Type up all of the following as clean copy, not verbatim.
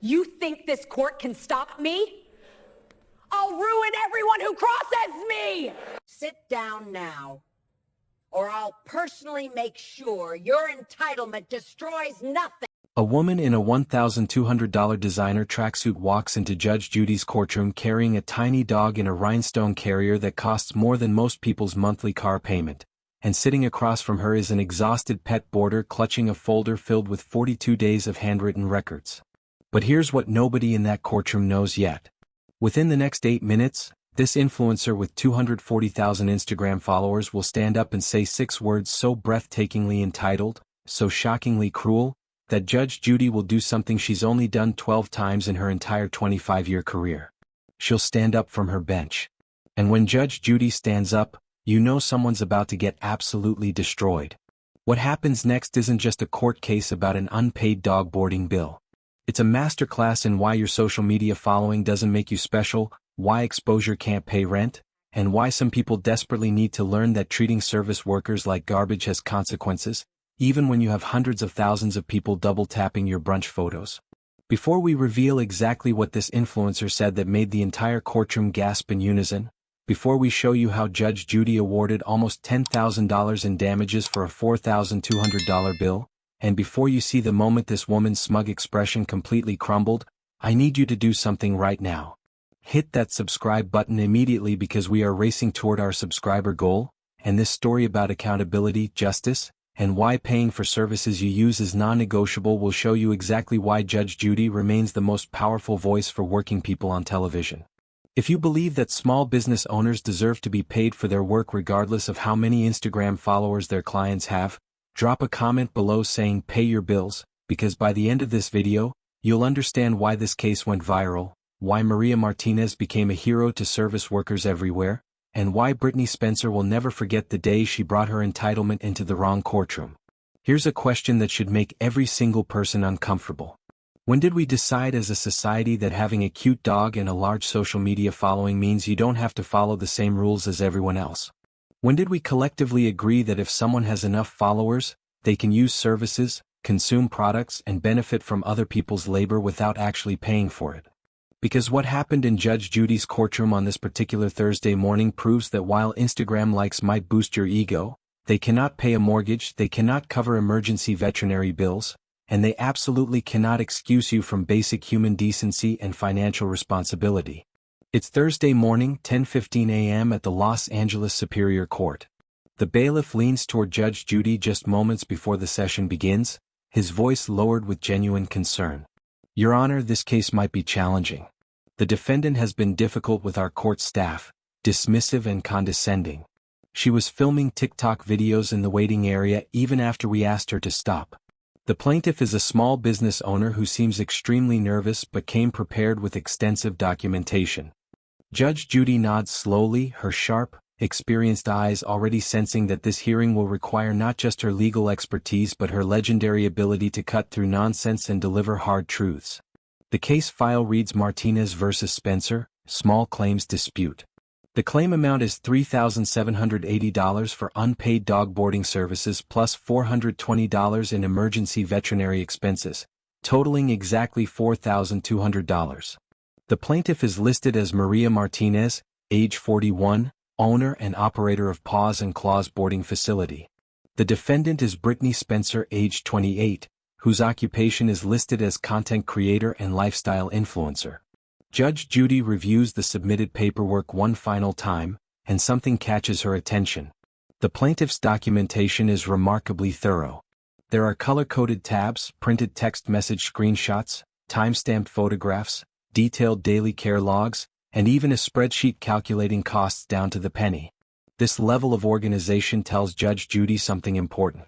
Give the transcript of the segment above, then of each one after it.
You think this court can stop me? I'll ruin everyone who crosses me! Sit down now, or I'll personally make sure your entitlement destroys nothing. A woman in a $1,200 designer tracksuit walks into Judge Judy's courtroom carrying a tiny dog in a rhinestone carrier that costs more than most people's monthly car payment, and sitting across from her is an exhausted pet boarder clutching a folder filled with 42 days of handwritten records. But here's what nobody in that courtroom knows yet. Within the next 8 minutes, this influencer with 240,000 Instagram followers will stand up and say 6 words so breathtakingly entitled, so shockingly cruel, that Judge Judy will do something she's only done 12 times in her entire 25-year career. She'll stand up from her bench. And when Judge Judy stands up, you know someone's about to get absolutely destroyed. What happens next isn't just a court case about an unpaid dog boarding bill. It's a masterclass in why your social media following doesn't make you special, why exposure can't pay rent, and why some people desperately need to learn that treating service workers like garbage has consequences, even when you have hundreds of thousands of people double-tapping your brunch photos. Before we reveal exactly what this influencer said that made the entire courtroom gasp in unison, before we show you how Judge Judy awarded almost $10,000 in damages for a $4,200 bill, and before you see the moment this woman's smug expression completely crumbled, I need you to do something right now. Hit that subscribe button immediately because we are racing toward our subscriber goal, and this story about accountability, justice, and why paying for services you use is non-negotiable will show you exactly why Judge Judy remains the most powerful voice for working people on television. If you believe that small business owners deserve to be paid for their work regardless of how many Instagram followers their clients have, drop a comment below saying pay your bills, because by the end of this video, you'll understand why this case went viral, why Maria Martinez became a hero to service workers everywhere, and why Brittany Spencer will never forget the day she brought her entitlement into the wrong courtroom. Here's a question that should make every single person uncomfortable. When did we decide as a society that having a cute dog and a large social media following means you don't have to follow the same rules as everyone else? When did we collectively agree that if someone has enough followers, they can use services, consume products, and benefit from other people's labor without actually paying for it? Because what happened in Judge Judy's courtroom on this particular Thursday morning proves that while Instagram likes might boost your ego, they cannot pay a mortgage, they cannot cover emergency veterinary bills, and they absolutely cannot excuse you from basic human decency and financial responsibility. It's Thursday morning, 10:15 a.m. at the Los Angeles Superior Court. The bailiff leans toward Judge Judy just moments before the session begins, his voice lowered with genuine concern. Your Honor, this case might be challenging. The defendant has been difficult with our court staff, dismissive and condescending. She was filming TikTok videos in the waiting area even after we asked her to stop. The plaintiff is a small business owner who seems extremely nervous but came prepared with extensive documentation. Judge Judy nods slowly, her sharp, experienced eyes already sensing that this hearing will require not just her legal expertise but her legendary ability to cut through nonsense and deliver hard truths. The case file reads Martinez versus Spencer, small claims dispute. The claim amount is $3,780 for unpaid dog boarding services plus $420 in emergency veterinary expenses, totaling exactly $4,200. The plaintiff is listed as Maria Martinez, age 41, owner and operator of Paws and Claws boarding facility. The defendant is Brittany Spencer, age 28, whose occupation is listed as content creator and lifestyle influencer. Judge Judy reviews the submitted paperwork one final time, and something catches her attention. The plaintiff's documentation is remarkably thorough. There are color-coded tabs, printed text message screenshots, time-stamped photographs, detailed daily care logs, and even a spreadsheet calculating costs down to the penny. This level of organization tells Judge Judy something important.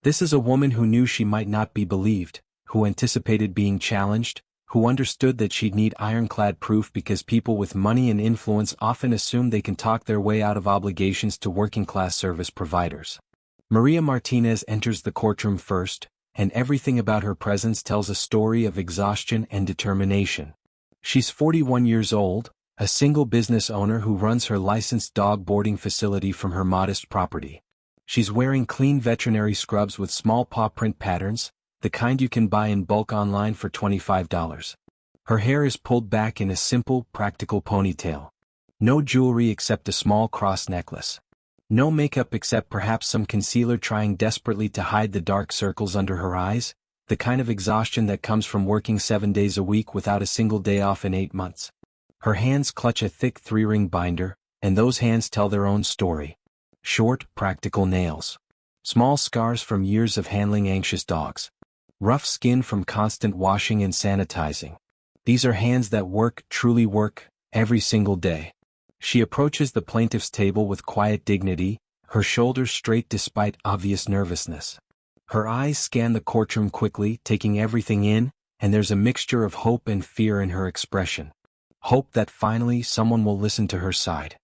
This is a woman who knew she might not be believed, who anticipated being challenged, who understood that she'd need ironclad proof because people with money and influence often assume they can talk their way out of obligations to working-class service providers. Maria Martinez enters the courtroom first, and everything about her presence tells a story of exhaustion and determination. She's 41 years old, a single business owner who runs her licensed dog boarding facility from her modest property. She's wearing clean veterinary scrubs with small paw print patterns, the kind you can buy in bulk online for $25. Her hair is pulled back in a simple, practical ponytail. No jewelry except a small cross necklace. No makeup except perhaps some concealer trying desperately to hide the dark circles under her eyes, the kind of exhaustion that comes from working 7 days a week without a single day off in 8 months. Her hands clutch a thick 3-ring binder, and those hands tell their own story. Short, practical nails. Small scars from years of handling anxious dogs. Rough skin from constant washing and sanitizing. These are hands that work, truly work, every single day. She approaches the plaintiff's table with quiet dignity, her shoulders straight despite obvious nervousness. Her eyes scan the courtroom quickly, taking everything in, and there's a mixture of hope and fear in her expression. Hope that finally someone will listen to her side.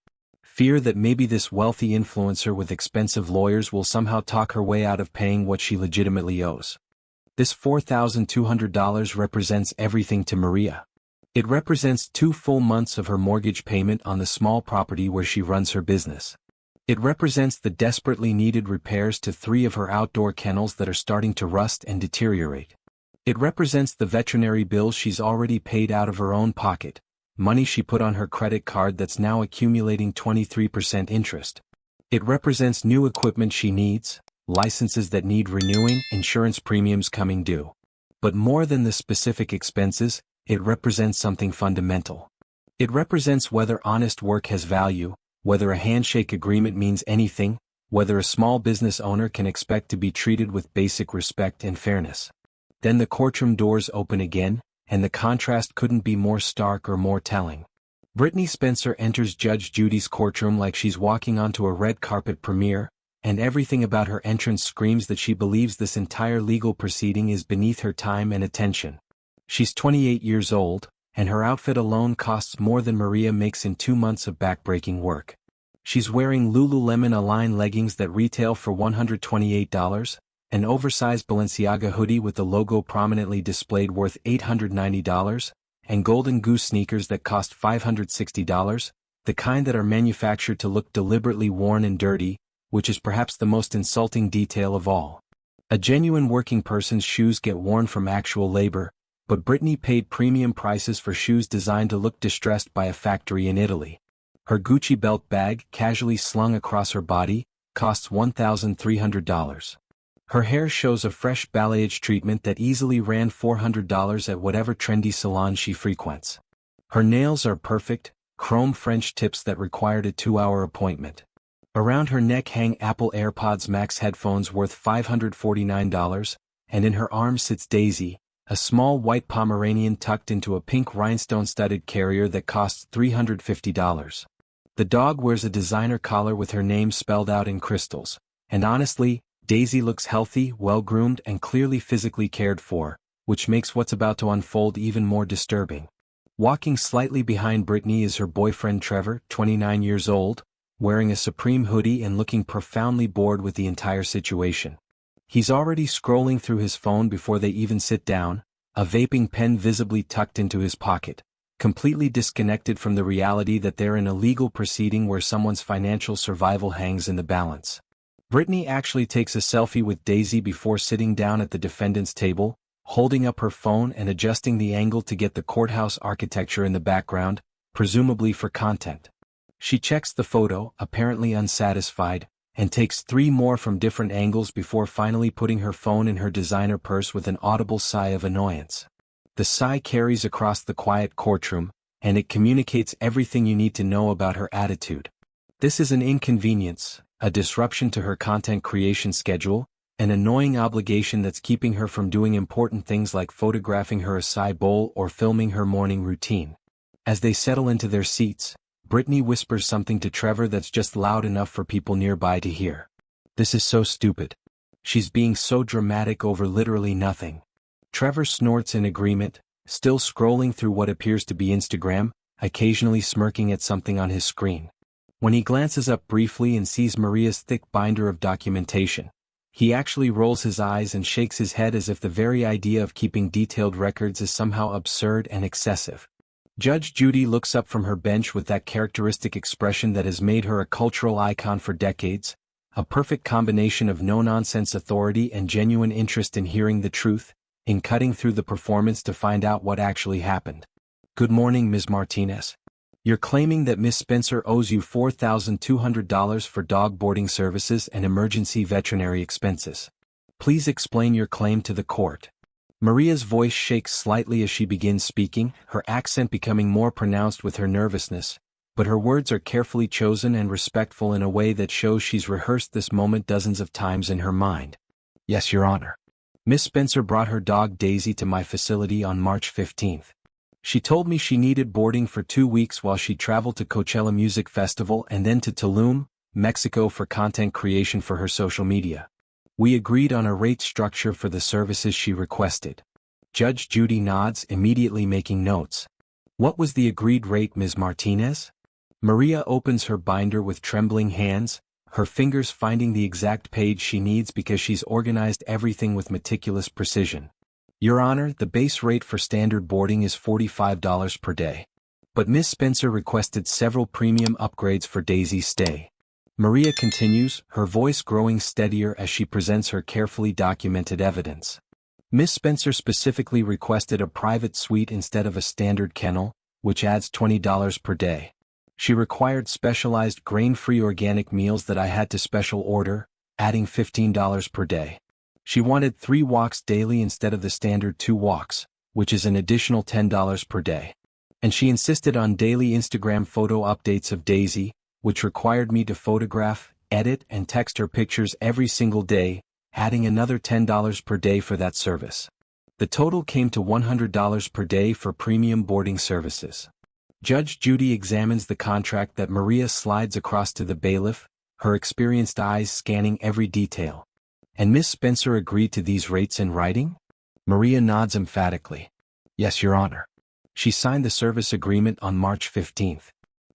Fear that maybe this wealthy influencer with expensive lawyers will somehow talk her way out of paying what she legitimately owes. This $4,200 represents everything to Maria. It represents 2 full months of her mortgage payment on the small property where she runs her business. It represents the desperately needed repairs to 3 of her outdoor kennels that are starting to rust and deteriorate. It represents the veterinary bills she's already paid out of her own pocket, money she put on her credit card that's now accumulating 23% interest. It represents new equipment she needs, licenses that need renewing, insurance premiums coming due. But more than the specific expenses, it represents something fundamental. It represents whether honest work has value, whether a handshake agreement means anything, whether a small business owner can expect to be treated with basic respect and fairness. Then the courtroom doors open again, and the contrast couldn't be more stark or more telling. Brittany Spencer enters Judge Judy's courtroom like she's walking onto a red carpet premiere, and everything about her entrance screams that she believes this entire legal proceeding is beneath her time and attention. She's 28 years old, and her outfit alone costs more than Maria makes in 2 months of backbreaking work. She's wearing Lululemon Align leggings that retail for $128, an oversized Balenciaga hoodie with the logo prominently displayed worth $890, and Golden Goose sneakers that cost $560, the kind that are manufactured to look deliberately worn and dirty, which is perhaps the most insulting detail of all. A genuine working person's shoes get worn from actual labor, but Brittany paid premium prices for shoes designed to look distressed by a factory in Italy. Her Gucci belt bag, casually slung across her body, costs $1,300. Her hair shows a fresh balayage treatment that easily ran $400 at whatever trendy salon she frequents. Her nails are perfect, chrome French tips that required a 2-hour appointment. Around her neck hang Apple AirPods Max headphones worth $549, and in her arm sits Daisy, a small white Pomeranian tucked into a pink rhinestone-studded carrier that costs $350. The dog wears a designer collar with her name spelled out in crystals, and honestly, Daisy looks healthy, well-groomed, and clearly physically cared for, which makes what's about to unfold even more disturbing. Walking slightly behind Brittany is her boyfriend Trevor, 29 years old, wearing a Supreme hoodie and looking profoundly bored with the entire situation. He's already scrolling through his phone before they even sit down, a vaping pen visibly tucked into his pocket, completely disconnected from the reality that they're in a legal proceeding where someone's financial survival hangs in the balance. Brittany actually takes a selfie with Daisy before sitting down at the defendant's table, holding up her phone and adjusting the angle to get the courthouse architecture in the background, presumably for content. She checks the photo, apparently unsatisfied, and takes 3 more from different angles before finally putting her phone in her designer purse with an audible sigh of annoyance. The sigh carries across the quiet courtroom, and it communicates everything you need to know about her attitude. This is an inconvenience, a disruption to her content creation schedule, an annoying obligation that's keeping her from doing important things like photographing her acai bowl or filming her morning routine. As they settle into their seats, Brittany whispers something to Trevor that's just loud enough for people nearby to hear. This is so stupid. She's being so dramatic over literally nothing. Trevor snorts in agreement, still scrolling through what appears to be Instagram, occasionally smirking at something on his screen. When he glances up briefly and sees Maria's thick binder of documentation, he actually rolls his eyes and shakes his head as if the very idea of keeping detailed records is somehow absurd and excessive. Judge Judy looks up from her bench with that characteristic expression that has made her a cultural icon for decades, a perfect combination of no-nonsense authority and genuine interest in hearing the truth, in cutting through the performance to find out what actually happened. Good morning, Ms. Martinez. You're claiming that Miss Spencer owes you $4,200 for dog boarding services and emergency veterinary expenses. Please explain your claim to the court. Maria's voice shakes slightly as she begins speaking, her accent becoming more pronounced with her nervousness, but her words are carefully chosen and respectful in a way that shows she's rehearsed this moment dozens of times in her mind. Yes, Your Honor. Miss Spencer brought her dog Daisy to my facility on March 15th. She told me she needed boarding for 2 weeks while she traveled to Coachella Music Festival and then to Tulum, Mexico for content creation for her social media. We agreed on a rate structure for the services she requested. Judge Judy nods, immediately making notes. What was the agreed rate, Ms. Martinez? Maria opens her binder with trembling hands, her fingers finding the exact page she needs because she's organized everything with meticulous precision. Your Honor, the base rate for standard boarding is $45 per day. But Miss Spencer requested several premium upgrades for Daisy's stay. Maria continues, her voice growing steadier as she presents her carefully documented evidence. Miss Spencer specifically requested a private suite instead of a standard kennel, which adds $20 per day. She required specialized grain-free organic meals that I had to special order, adding $15 per day. She wanted 3 walks daily instead of the standard 2 walks, which is an additional $10 per day. And she insisted on daily Instagram photo updates of Daisy, which required me to photograph, edit, and text her pictures every single day, adding another $10 per day for that service. The total came to $100 per day for premium boarding services. Judge Judy examines the contract that Maria slides across to the bailiff, her experienced eyes scanning every detail. And Miss Spencer agreed to these rates in writing? Maria nods emphatically. Yes, Your Honor. She signed the service agreement on March 15th.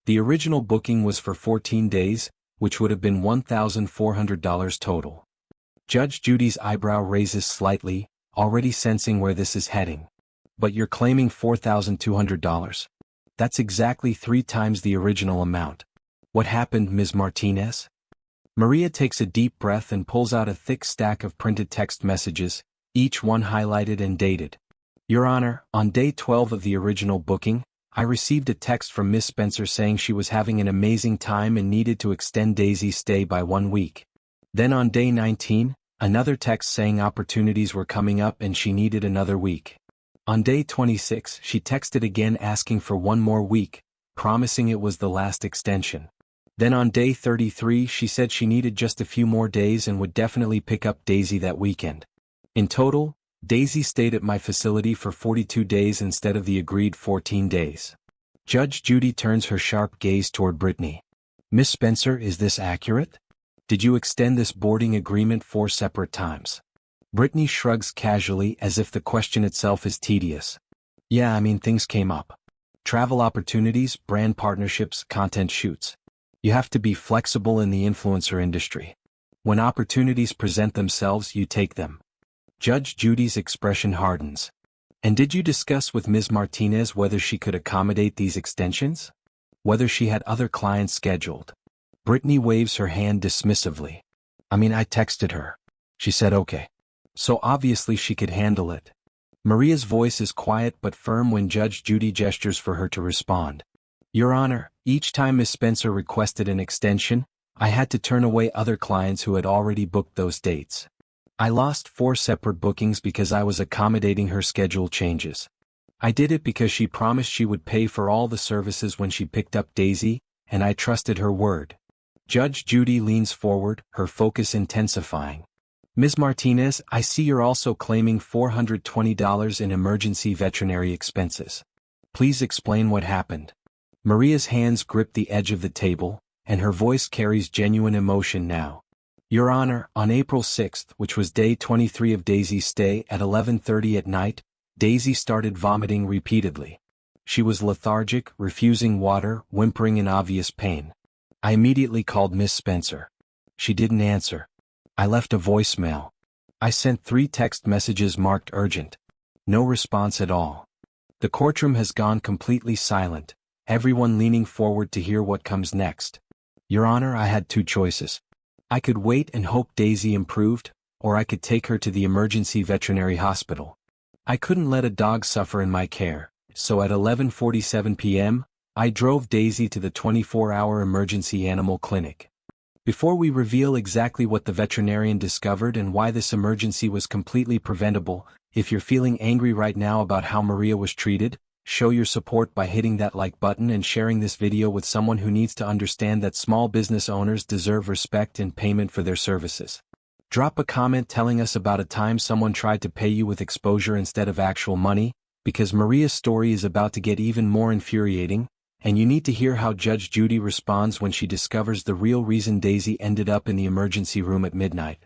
The original booking was for 14 days, which would have been $1,400 total. Judge Judy's eyebrow raises slightly, already sensing where this is heading. But you're claiming $4,200. That's exactly 3 times the original amount. What happened, Ms. Martinez? Maria takes a deep breath and pulls out a thick stack of printed text messages, each one highlighted and dated. Your Honor, on day 12 of the original booking, I received a text from Miss Spencer saying she was having an amazing time and needed to extend Daisy's stay by 1 week. Then on day 19, another text saying opportunities were coming up and she needed another week. On day 26, she texted again asking for 1 more week, promising it was the last extension. Then on day 33 she said she needed just a few more days and would definitely pick up Daisy that weekend. In total, Daisy stayed at my facility for 42 days instead of the agreed 14 days. Judge Judy turns her sharp gaze toward Brittany. Miss Spencer, is this accurate? Did you extend this boarding agreement 4 separate times? Brittany shrugs casually as if the question itself is tedious. Yeah, I mean things came up. Travel opportunities, brand partnerships, content shoots. You have to be flexible in the influencer industry. When opportunities present themselves, you take them. Judge Judy's expression hardens. And did you discuss with Ms. Martinez whether she could accommodate these extensions? Whether she had other clients scheduled? Brittany waves her hand dismissively. I texted her. She said okay. So obviously she could handle it. Maria's voice is quiet but firm when Judge Judy gestures for her to respond. Your Honor, each time Miss Spencer requested an extension, I had to turn away other clients who had already booked those dates. I lost 4 separate bookings because I was accommodating her schedule changes. I did it because she promised she would pay for all the services when she picked up Daisy, and I trusted her word. Judge Judy leans forward, her focus intensifying. Ms. Martinez, I see you're also claiming $420 in emergency veterinary expenses. Please explain what happened. Maria's hands grip the edge of the table, and her voice carries genuine emotion now. Your Honor, on April 6th, which was day 23 of Daisy's stay at 11:30 at night, Daisy started vomiting repeatedly. She was lethargic, refusing water, whimpering in obvious pain. I immediately called Miss Spencer. She didn't answer. I left a voicemail. I sent 3 text messages marked urgent. No response at all. The courtroom has gone completely silent, everyone leaning forward to hear what comes next. Your Honor, I had 2 choices. I could wait and hope Daisy improved, or I could take her to the emergency veterinary hospital. I couldn't let a dog suffer in my care, so at 11:47 p.m., I drove Daisy to the 24-hour emergency animal clinic. Before we reveal exactly what the veterinarian discovered and why this emergency was completely preventable, if you're feeling angry right now about how Maria was treated, show your support by hitting that like button and sharing this video with someone who needs to understand that small business owners deserve respect and payment for their services. Drop a comment telling us about a time someone tried to pay you with exposure instead of actual money, because Maria's story is about to get even more infuriating, and you need to hear how Judge Judy responds when she discovers the real reason Daisy ended up in the emergency room at midnight.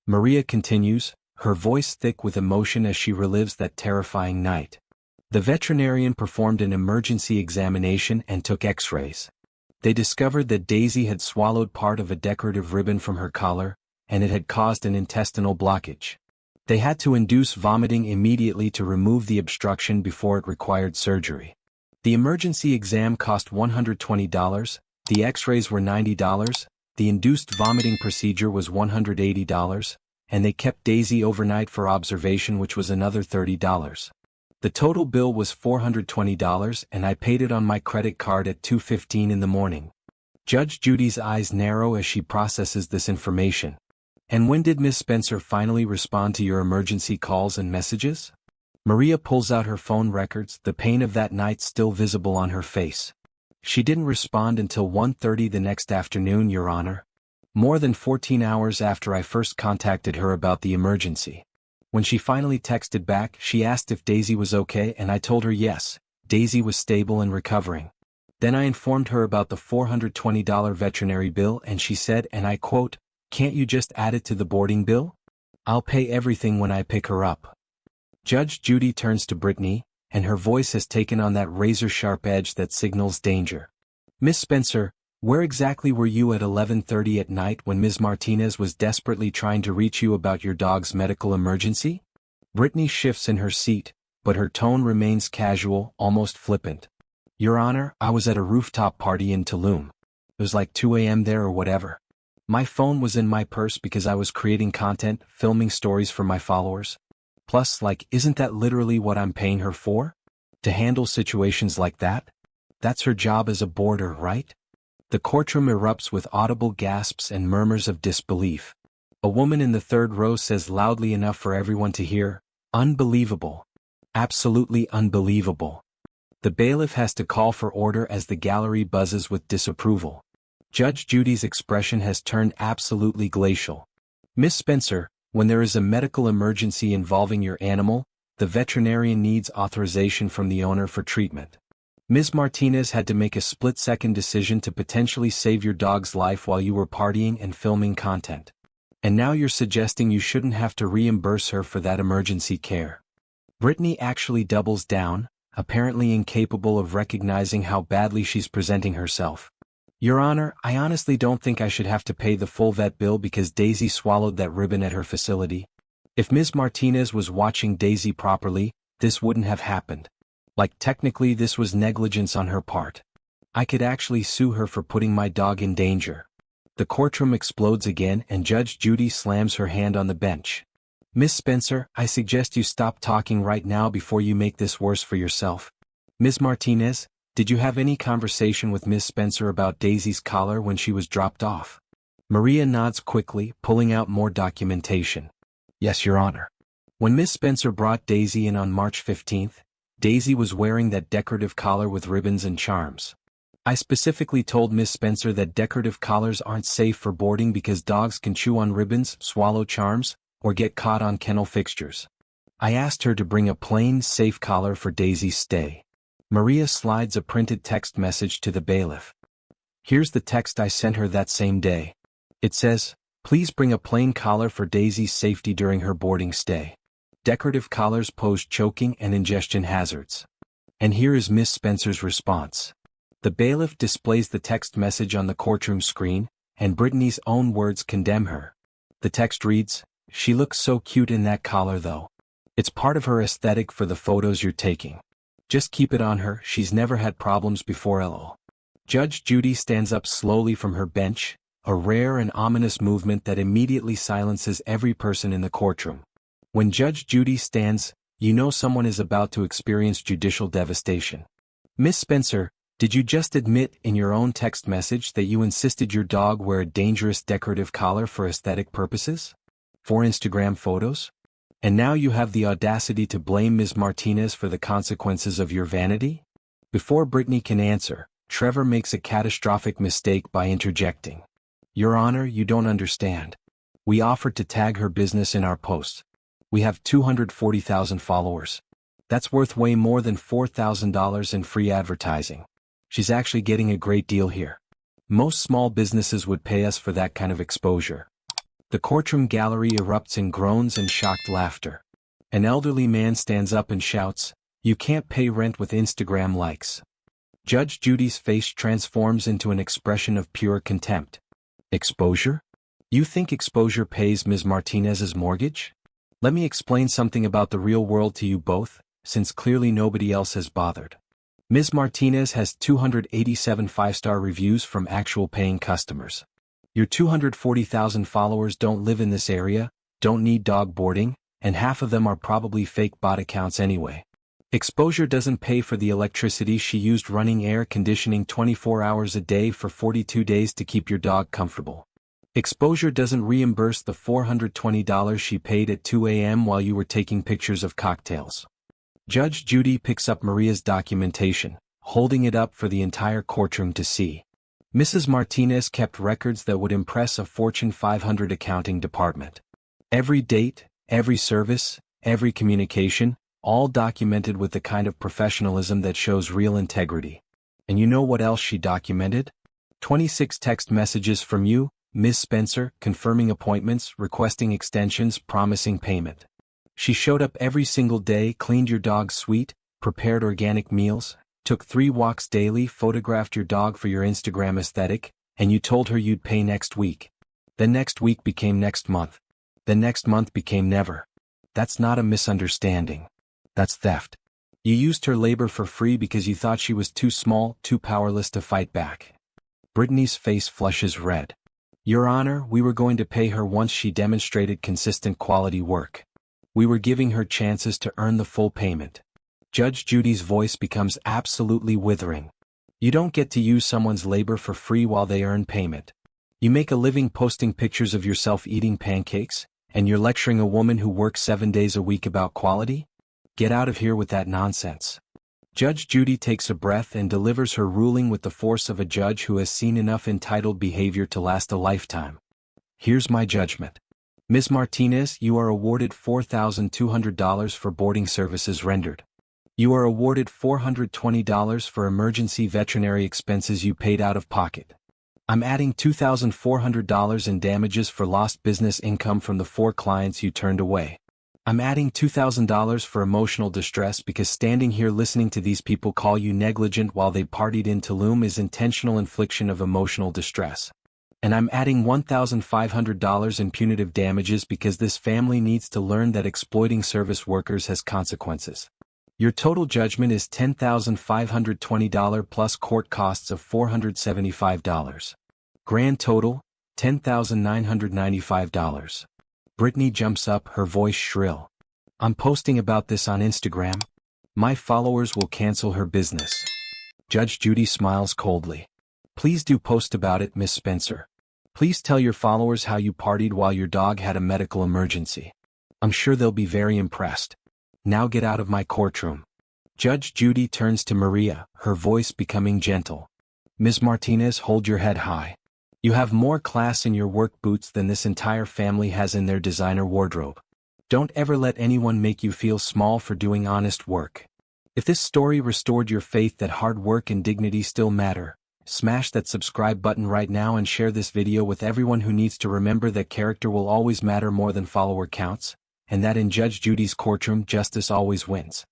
Maria continues, her voice thick with emotion as she relives that terrifying night. The veterinarian performed an emergency examination and took x-rays. They discovered that Daisy had swallowed part of a decorative ribbon from her collar, and it had caused an intestinal blockage. They had to induce vomiting immediately to remove the obstruction before it required surgery. The emergency exam cost $120, the x-rays were $90, the induced vomiting procedure was $180, and they kept Daisy overnight for observation, which was another $30. The total bill was $420 and I paid it on my credit card at 2:15 in the morning. Judge Judy's eyes narrow as she processes this information. And when did Ms. Spencer finally respond to your emergency calls and messages? Maria pulls out her phone records, the pain of that night still visible on her face. She didn't respond until 1:30 the next afternoon, Your Honor. More than 14 hours after I first contacted her about the emergency. When she finally texted back, she asked if Daisy was okay and I told her yes, Daisy was stable and recovering. Then I informed her about the $420 veterinary bill and she said, and I quote, "Can't you just add it to the boarding bill? I'll pay everything when I pick her up." Judge Judy turns to Brittany, and her voice has taken on that razor-sharp edge that signals danger. Miss Spencer, where exactly were you at 11:30 at night when Ms. Martinez was desperately trying to reach you about your dog's medical emergency? Brittany shifts in her seat, but her tone remains casual, almost flippant. Your Honor, I was at a rooftop party in Tulum. It was like 2 a.m. there or whatever. My phone was in my purse because I was creating content, filming stories for my followers. Plus, isn't that literally what I'm paying her for? To handle situations like that? That's her job as a boarder, right? The courtroom erupts with audible gasps and murmurs of disbelief. A woman in the third row says loudly enough for everyone to hear, "Unbelievable. Absolutely unbelievable." The bailiff has to call for order as the gallery buzzes with disapproval. Judge Judy's expression has turned absolutely glacial. Miss Spencer, when there is a medical emergency involving your animal, the veterinarian needs authorization from the owner for treatment. Ms. Martinez had to make a split-second decision to potentially save your dog's life while you were partying and filming content. And now you're suggesting you shouldn't have to reimburse her for that emergency care. Brittany actually doubles down, apparently incapable of recognizing how badly she's presenting herself. Your Honor, I honestly don't think I should have to pay the full vet bill because Daisy swallowed that ribbon at her facility. If Ms. Martinez was watching Daisy properly, this wouldn't have happened. Technically this was negligence on her part. I could actually sue her for putting my dog in danger. The courtroom explodes again and Judge Judy slams her hand on the bench. Miss Spencer, I suggest you stop talking right now before you make this worse for yourself. Ms. Martinez, did you have any conversation with Miss Spencer about Daisy's collar when she was dropped off? Maria nods quickly, pulling out more documentation. Yes, Your Honor. When Miss Spencer brought Daisy in on March 15th, Daisy was wearing that decorative collar with ribbons and charms. I specifically told Miss Spencer that decorative collars aren't safe for boarding because dogs can chew on ribbons, swallow charms, or get caught on kennel fixtures. I asked her to bring a plain, safe collar for Daisy's stay. Maria slides a printed text message to the bailiff. Here's the text I sent her that same day. It says, "Please bring a plain collar for Daisy's safety during her boarding stay. Decorative collars pose choking and ingestion hazards." And here is Miss Spencer's response. The bailiff displays the text message on the courtroom screen, and Brittany's own words condemn her. The text reads, "She looks so cute in that collar though. It's part of her aesthetic for the photos you're taking. Just keep it on her, she's never had problems before lol." Judge Judy stands up slowly from her bench, a rare and ominous movement that immediately silences every person in the courtroom. When Judge Judy stands, you know someone is about to experience judicial devastation. Miss Spencer, did you just admit in your own text message that you insisted your dog wear a dangerous decorative collar for aesthetic purposes? For Instagram photos? And now you have the audacity to blame Ms. Martinez for the consequences of your vanity? Before Brittany can answer, Trevor makes a catastrophic mistake by interjecting. Your Honor, you don't understand. We offered to tag her business in our posts. We have 240,000 followers. That's worth way more than $4,000 in free advertising. She's actually getting a great deal here. Most small businesses would pay us for that kind of exposure. The courtroom gallery erupts in groans and shocked laughter. An elderly man stands up and shouts, "You can't pay rent with Instagram likes." Judge Judy's face transforms into an expression of pure contempt. Exposure? You think exposure pays Ms. Martinez's mortgage? Let me explain something about the real world to you both, since clearly nobody else has bothered. Ms. Martinez has 287 five-star reviews from actual paying customers. Your 240,000 followers don't live in this area, don't need dog boarding, and half of them are probably fake bot accounts anyway. Exposure doesn't pay for the electricity she used running air conditioning 24 hours a day for 42 days to keep your dog comfortable. Exposure doesn't reimburse the $420 she paid at 2 a.m. while you were taking pictures of cocktails. Judge Judy picks up Maria's documentation, holding it up for the entire courtroom to see. Mrs. Martinez kept records that would impress a Fortune 500 accounting department. Every date, every service, every communication, all documented with the kind of professionalism that shows real integrity. And you know what else she documented? 26 text messages from you, Ms. Spencer, confirming appointments, requesting extensions, promising payment. She showed up every single day, cleaned your dog's suite, prepared organic meals, took 3 walks daily, photographed your dog for your Instagram aesthetic, and you told her you'd pay next week. Then next week became next month. Then next month became never. That's not a misunderstanding. That's theft. You used her labor for free because you thought she was too small, too powerless to fight back. Brittany's face flushes red. Your Honor, we were going to pay her once she demonstrated consistent quality work. We were giving her chances to earn the full payment. Judge Judy's voice becomes absolutely withering. You don't get to use someone's labor for free while they earn payment. You make a living posting pictures of yourself eating pancakes, and you're lecturing a woman who works 7 days a week about quality? Get out of here with that nonsense. Judge Judy takes a breath and delivers her ruling with the force of a judge who has seen enough entitled behavior to last a lifetime. Here's my judgment. Ms. Martinez, you are awarded $4,200 for boarding services rendered. You are awarded $420 for emergency veterinary expenses you paid out of pocket. I'm adding $2,400 in damages for lost business income from the 4 clients you turned away. I'm adding $2,000 for emotional distress because standing here listening to these people call you negligent while they partied in Tulum is intentional infliction of emotional distress. And I'm adding $1,500 in punitive damages because this family needs to learn that exploiting service workers has consequences. Your total judgment is $10,520 plus court costs of $475. Grand total, $10,995. Brittany jumps up, her voice shrill. I'm posting about this on Instagram. My followers will cancel her business. Judge Judy smiles coldly. Please do post about it, Miss Spencer. Please tell your followers how you partied while your dog had a medical emergency. I'm sure they'll be very impressed. Now get out of my courtroom. Judge Judy turns to Maria, her voice becoming gentle. Ms. Martinez, hold your head high. You have more class in your work boots than this entire family has in their designer wardrobe. Don't ever let anyone make you feel small for doing honest work. If this story restored your faith that hard work and dignity still matter, smash that subscribe button right now and share this video with everyone who needs to remember that character will always matter more than follower counts, and that in Judge Judy's courtroom justice always wins.